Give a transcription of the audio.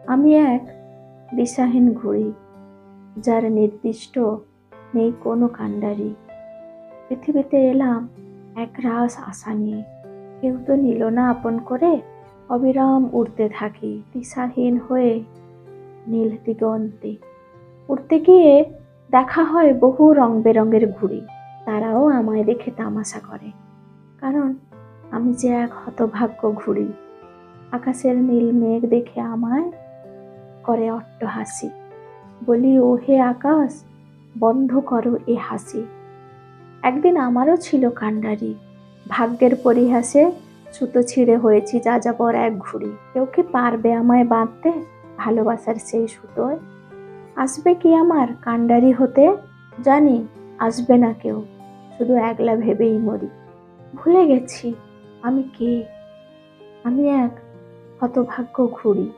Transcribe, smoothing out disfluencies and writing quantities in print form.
আমি এক দিশাহীন ঘুড়ি, যার নির্দিষ্ট নেই কোনো কাণ্ডারি। পৃথিবীতে এলাম এক রাস আশা নিয়ে, কেউ তো নিল না আপন করে। অবিরাম উড়তে থাকি দিশাহীন হয়ে নীল দিগন্তে। উড়তে গিয়ে দেখা হয় বহু রং বেরঙের ঘুড়ি, তারাও আমায় দেখে তামাশা করে। কারণ আমি যে এক হতভাগ্য ঘুড়ি। আকাশের নীল মেঘ দেখে আমায় করে অট্টহাসি। বলি, ও হে আকাশ, বন্ধ করো এ হাসি। একদিন আমারও ছিল কাণ্ডারি, ভাগ্যের পরিহাসে সুতো ছিঁড়ে হয়েছি যাযাবর এক ঘুড়ি। কেউ কি পারবে আমায় বাঁধতে ভালোবাসার সেই সুতোয়? আসবে কি আমার কাণ্ডারি হতে? জানি আসবে না কেউ, শুধু একলা ভেবেই মরি। ভুলে গেছি আমি কে। আমি এক হতভাগ্য ঘুড়ি।